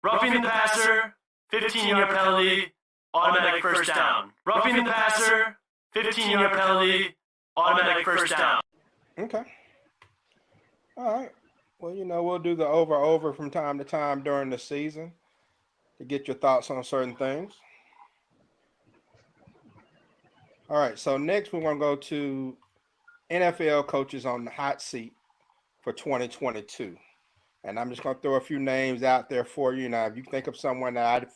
Roughing the passer, 15-yard penalty, automatic first down. Roughing the passer, 15-yard penalty, automatic first down. Okay. All right. Well, we'll do the over from time to time during the season to get your thoughts on certain things. All right. So next we're going to go to NFL coaches on the hot seat for 2022. And I'm just going to throw a few names out there for you. Now, if you think of someone that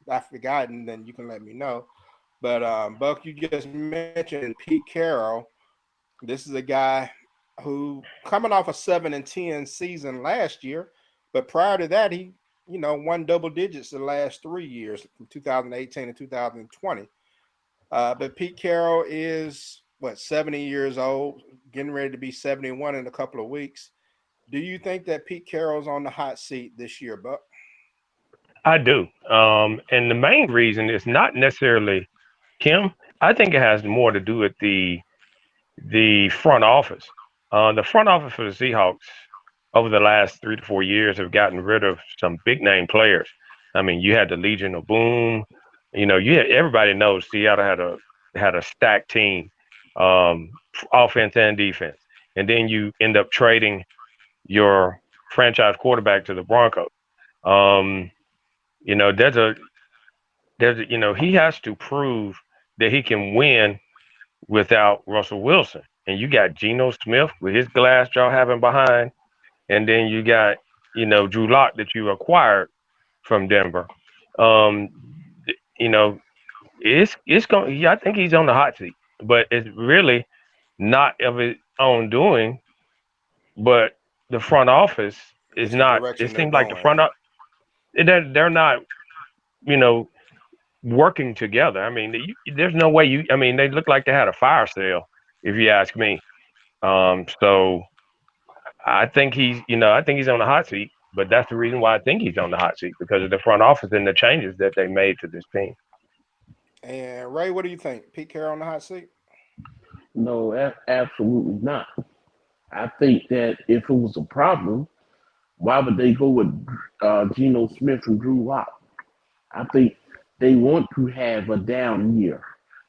I've forgotten, then you can let me know. But Buck, you just mentioned Pete Carroll. This is a guy who coming off a 7-10 season last year, but prior to that, he won double digits the last 3 years from 2018 to 2020. But Pete Carroll is 70 years old, getting ready to be 71 in a couple of weeks. Do you think that Pete Carroll's on the hot seat this year, Buck? I do. And the main reason is not necessarily him. I think it has more to do with the front office. The front office for the Seahawks over the last 3 to 4 years have gotten rid of some big name players. I mean, you had the Legion of Boom. Everybody knows Seattle had a stacked team, offense and defense, and then you end up trading your franchise quarterback to the Broncos. He has to prove that he can win without Russell Wilson. And you got Geno Smith with his glass jaw having behind, and then you got, Drew Lock that you acquired from Denver. It's going. I think he's on the hot seat, but it's really not of his own doing. But the front office is not. It seems like the front office they're not, working together. I mean, there's no way I mean, they look like they had a fire sale, if you ask me. So I think I think he's on the hot seat, but that's the reason why I think he's on the hot seat, because of the front office and the changes that they made to this team. And Ray, what do you think? Pete Carroll on the hot seat? No, absolutely not. I think that if it was a problem, why would they go with Geno Smith and Drew Lock? I think they want to have a down year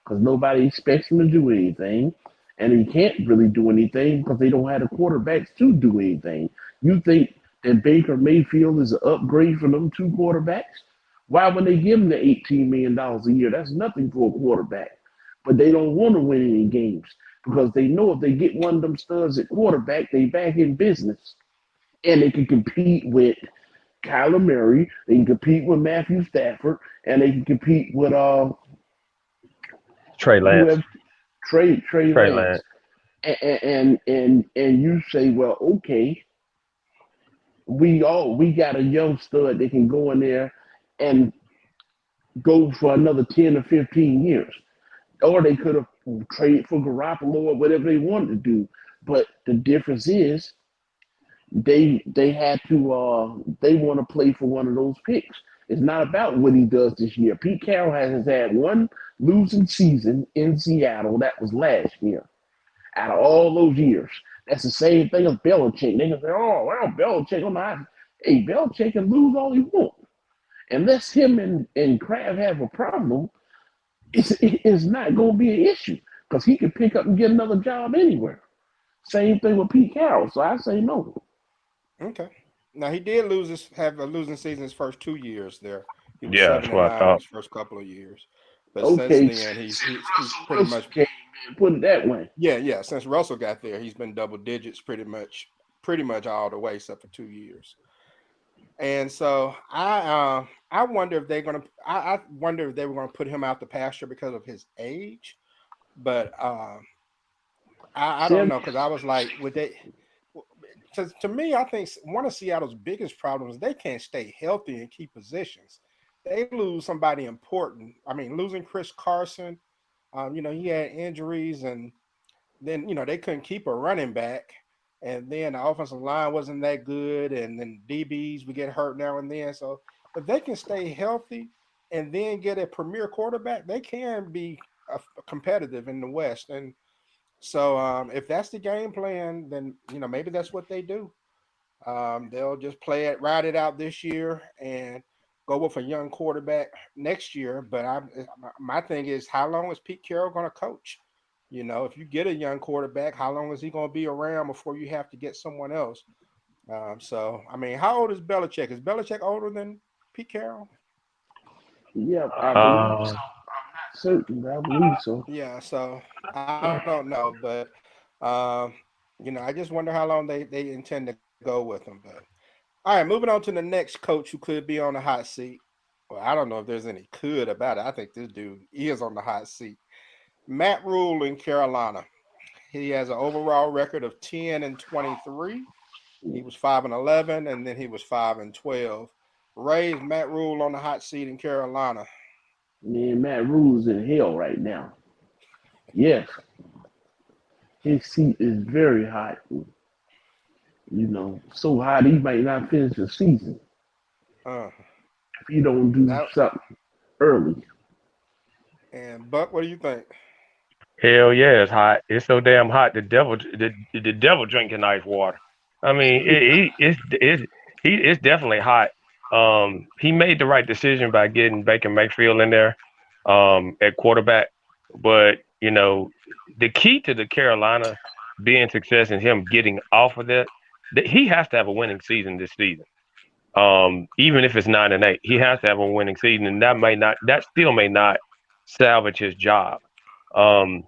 because nobody expects him to do anything, and he can't really do anything because they don't have the quarterbacks to do anything. You think that Baker Mayfield is an upgrade for them two quarterbacks? Why would they give him the $18 million a year? That's nothing for a quarterback. But they don't want to win any games because they know if they get one of them studs at quarterback, they back in business. And they can compete with Kyler Murray, they can compete with Matthew Stafford, and they can compete with Trey Lance. Trey Lance. And you say, well, okay, we got a young stud that can go in there and go for another 10 or 15 years. Or they could have traded for Garoppolo or whatever they wanted to do. But the difference is they had to they want to play for one of those picks. It's not about what he does this year. Pete Carroll has had one losing season in Seattle. That was last year. Out of all those years, that's the same thing as Belichick. They can say, "Oh, well, Belichick on the hey, Belichick can lose all he wants." Unless him and Kraft have a problem, it's not going to be an issue because he can pick up and get another job anywhere. Same thing with Pete Carroll. So I say no. Okay. Now he did have a losing season his first 2 years there. He was 7-9 his first couple of years. But since then he's pretty much put it that way. Yeah. Since Russell got there, he's been double digits pretty much all the way except for 2 years. And so I wonder if they're gonna. I wonder if they were gonna put him out the pasture because of his age, but I don't know, because I was like, would they? To me, I think one of Seattle's biggest problems is they can't stay healthy and keep positions. They lose somebody important. I mean, losing Chris Carson, he had injuries, and then they couldn't keep a running back. And then the offensive line wasn't that good, and then DBs would get hurt now and then. So if they can stay healthy and then get a premier quarterback, they can be competitive in the West. And so if that's the game plan, then maybe that's what they do. They'll just ride it out this year, and go with a young quarterback next year. But my thing is, how long is Pete Carroll going to coach? If you get a young quarterback, how long is he going to be around before you have to get someone else? So, I mean, how old is Belichick? Is Belichick older than Pete Carroll? Yeah, I believe so. I'm not certain, but I believe so. Yeah, so I don't know, but um, I just wonder how long they intend to go with him. But all right, moving on to the next coach who could be on the hot seat. Well, I don't know if there's any could about it. I think this dude is on the hot seat. Matt Rule in Carolina. He has an overall record of 10-23. He was 5-11, and then he was 5-12. Ray, Matt Rule on the hot seat in Carolina. Man, Matt Rule's in hell right now. Yes, his seat is very hot. So hot he might not finish the season Uh, if he don't do that something early. and Buck, what do you think? Hell yeah, it's hot. It's so damn hot. The devil drinking ice water. I mean, it's definitely hot. He made the right decision by getting Baker Mayfield in there, at quarterback. But the key to the Carolina being success and him getting off of that he has to have a winning season this season. Even if it's 9-8, he has to have a winning season, and that still may not salvage his job. Um,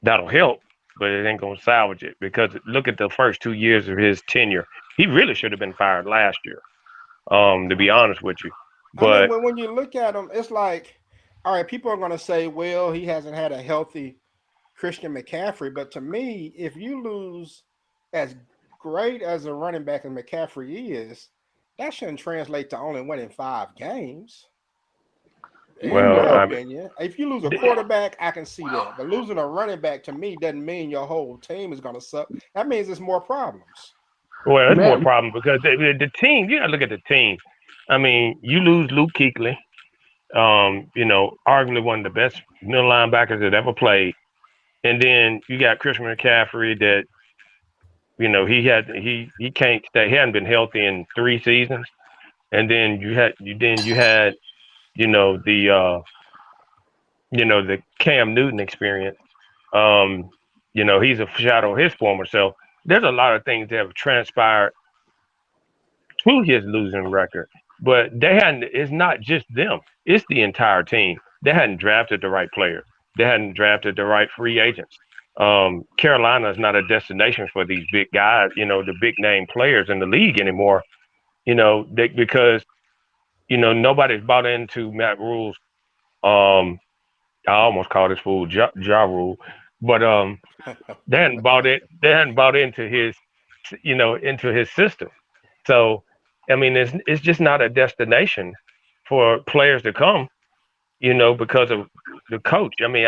that'll help, but it ain't gonna salvage it because look at the first 2 years of his tenure. He really should have been fired last year. To be honest with you, I mean, but when you look at him, it's like, all right, people are going to say, well, he hasn't had a healthy Christian McCaffrey. But to me, if you lose as great as a running back as McCaffrey is, that shouldn't translate to only winning 5 games. In well, my Yeah, opinion, if you lose a quarterback, I can see that. But losing a running back to me doesn't mean your whole team is going to suck. That means it's more problems. well, it's more Matt. problem because the team. You got to look at the team. I mean, you lose Luke Kuechly, arguably one of the best middle linebackers that ever played, and then you got Christian McCaffrey that he can't stay. He hadn't been healthy in 3 seasons, and then you had you know the uh the Cam Newton experience. Um, he's a shadow of his former self. There's a lot of things that have transpired to his losing record, but they hadn't. It's not just them; it's the entire team. They hadn't drafted the right players. They hadn't drafted the right free agents. Carolina is not a destination for these big guys. The big name players in the league anymore. Because nobody's bought into Matt Rule's. Um, I almost called this fool Ja Rule, but they hadn't bought it. They hadn't bought into his system. So, I mean, it's just not a destination for players to come. Because of the coach. I mean,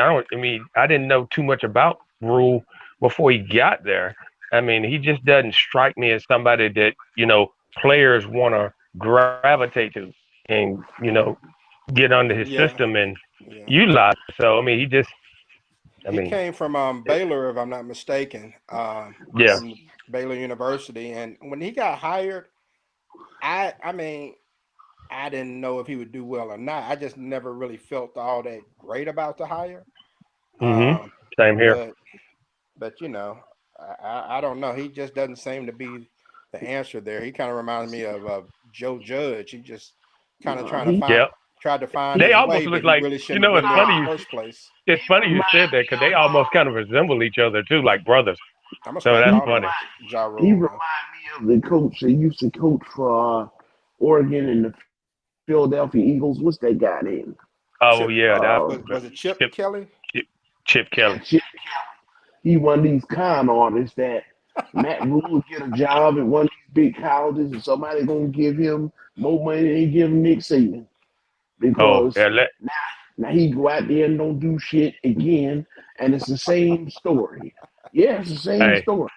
I didn't know too much about Rule before he got there. I mean, he just doesn't strike me as somebody that players want to gravitate to and get under his Yeah, system and yeah. utilize. So, I mean, I He mean, came from Baylor, if I'm not mistaken, yeah. from Baylor University. And when he got hired, I mean, I didn't know if he would do well or not. I just never really felt all that great about the hire. hmm Um, Same here. but I don't know. He just doesn't seem to be the answer there. He kind of reminds me of Joe Judge. He just kind of No, he Yeah. tried to find They his almost way, look but he like, really shouldn't have it's been there in funny the first place. it's funny you said that because they almost kind of resemble each other too, like brothers. I'm gonna So start that's he calling him funny. Ja he Rule remind now. me of the coach that used to coach for Oregon and the Philadelphia Eagles. What's that guy name? Oh Chip yeah, that was it Chip Chip Kelly? Chip, Chip Yeah, Kelly. Chip. He one of these con artists that Matt Rule get a job at one of these big colleges and somebody gonna give him more money than he give Nick Saban Oh because yeah, now, now he go out there and don't do shit again, and it's the same story. Yeah, it's the same hey, story.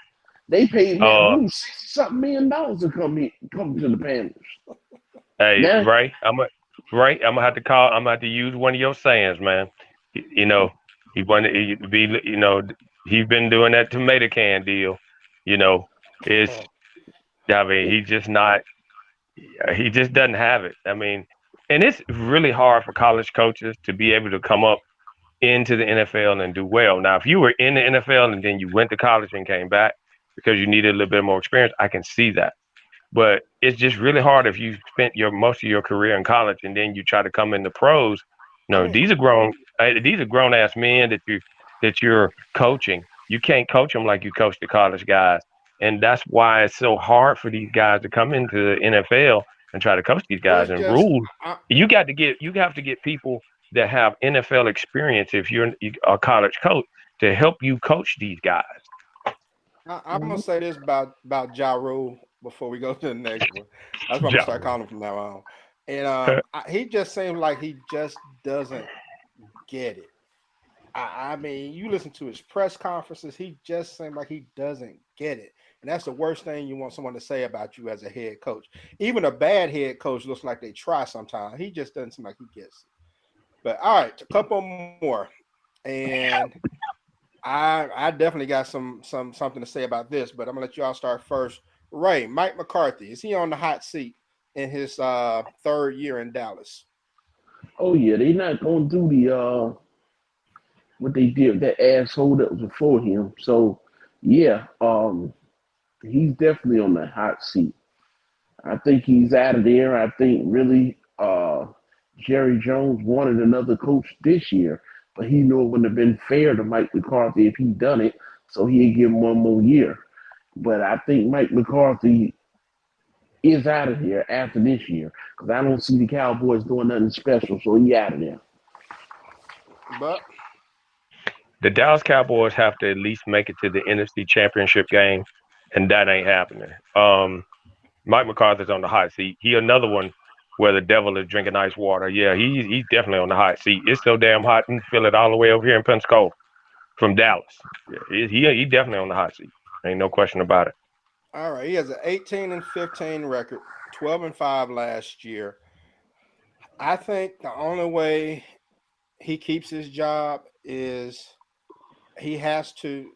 They paid Matt uh, Rule $60-something million to come to the Panthers. hey, Now, Ray, I'm gonna have to call. I'm gonna have to use one of your sayings, man. You know, he wanted to be. He's been doing that tomato can deal. You know, it's I mean, he's just not. He just doesn't have it. I mean, and it's really hard for college coaches to be able to come up into the NFL and do well. Now, if you were in the NFL and then you went to college and came back because you needed a little bit more experience, I can see that. But it's just really hard if you spent your most of your career in college and then you try to come in the pros. I No, mean, these are grown ass men that you're coaching. You can't coach them like you coach the college guys, and that's why it's so hard for these guys to come into the NFL and try to coach these guys. it's And just rules, I, you have to get people that have NFL experience if you're a college coach to help you coach these guys. I'm gonna say this about Ja Rule before we go to the next one. That's what I'm gonna Ja start Rule. calling him from now on. And he just seems like he just doesn't get it. I mean, you listen to his press conferences, he just seems like he doesn't get it. And that's the worst thing you want someone to say about you as a head coach. Even a bad head coach looks like they try sometimes. He just doesn't seem like he gets it. But all right, a couple more. And I definitely got something to say about this, but I'm gonna let you all start first. Ray, Mike McCarthy, is he on the hot seat in his third year in Dallas? Oh yeah, they not gonna do the what they did with that asshole that was before him. So yeah, he's definitely on the hot seat. I think he's out of there. I think really Jerry Jones wanted another coach this year, but he knew it wouldn't have been fair to Mike McCarthy if he'd done it, so he'd give him one more year. But I think Mike McCarthy is out of here after this year because I don't see the Cowboys doing nothing special, so he out of there. But The Dallas Cowboys have to at least make it to the NFC Championship game, and that ain't happening. Mike McCarthy's on the hot seat. He another one where the devil is drinking ice water. Yeah, he's definitely on the hot seat. It's so damn hot you can feel it all the way over here in Pensacola from Dallas. Yeah, he definitely on the hot seat. Ain't no question about it. all right, he has an 18-15 record, 12-5 last year. I think the only way he keeps his job is he has to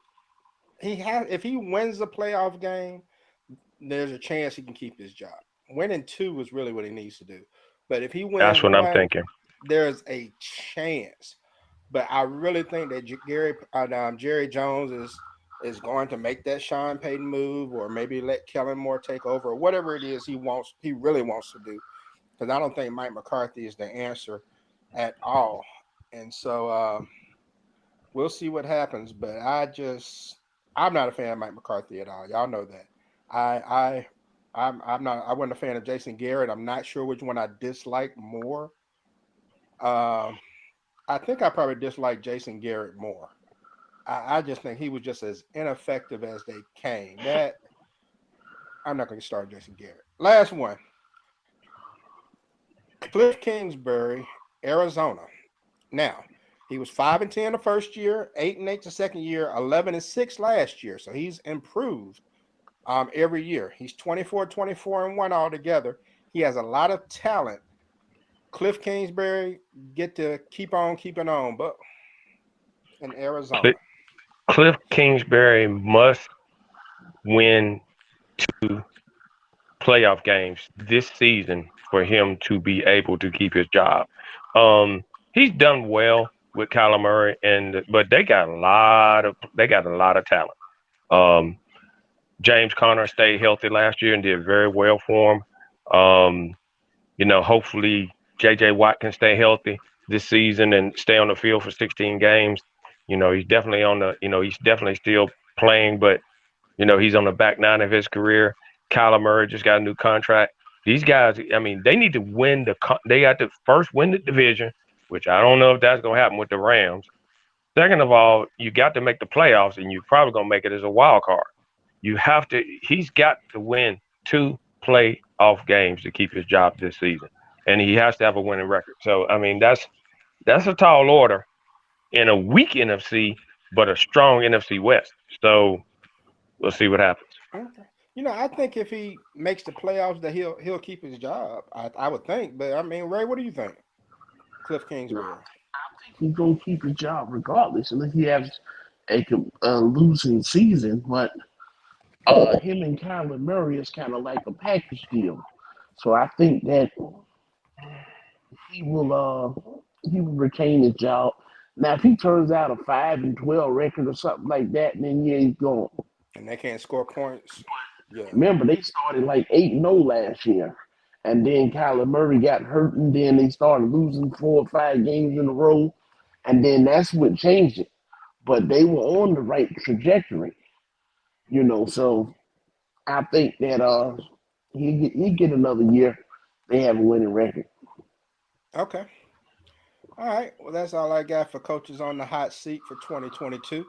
he has if he wins the playoff game, there's a chance he can keep his job. Winning two is really what he needs to do. But if he wins That's what I'm one, thinking. there's a chance. But I really think that Jerry Jones is going to make that Sean Payton move, or maybe let Kellen Moore take over, or whatever it is he really wants to do. Because I don't think Mike McCarthy is the answer at all. And so we'll see what happens. But I'm not a fan of Mike McCarthy at all. Y'all know that. I I'm not I wasn't a fan of Jason Garrett. I'm not sure which one I dislike more. Um, I think I probably dislike Jason Garrett more. I just think he was just as ineffective as they came. That I'm not going to start Jason Garrett. Last one, Cliff Kingsbury, Arizona. Now he was 5-10 the first year, 8-8 the second year, 11-6 last year. So he's improved every year. He's 24-24-1 altogether. He has a lot of talent. Cliff Kingsbury get to keep on keeping on, but in Arizona. Cliff Kingsbury must win playoff games this season for him to be able to keep his job. He's done well with Kyler Murray, but they got a lot of talent. Um, James Conner stayed healthy last year and did very well for him. Hopefully J.J. Watt can stay healthy this season and stay on the field for 16 games. He's definitely still playing, but he's on the back nine of his career. Kyler Murray just got a new contract. These guys, I mean, they need to win they got to first win the division, which I don't know if that's going to happen with the Rams. Second of all, you got to make the playoffs, and you're probably going to make it as a wild card. He's got to win two playoff games to keep his job this season. And he has to have a winning record. So, I mean, that's a tall order in a weak NFC, but a strong NFC West. So we'll see what happens. Okay. I think if he makes the playoffs, that he'll keep his job. I would think, but I mean, Ray, what do you think? Cliff Kingsbury. He's gonna keep his job regardless, unless he has a losing season. But him and Kyler Murray is kind of like a package deal. So I think that he will retain his job. Now, if he turns out a 5-12 record or something like that, then yeah, he's gone. And they can't score points. Yeah. Remember, they started like 8-0 last year, and then Kyler Murray got hurt, and then they started losing 4 or 5 games in a row, and then that's what changed it. But they were on the right trajectory, So I think that he get another year. They have a winning record. Okay. All right. Well, that's all I got for coaches on the hot seat for 2022.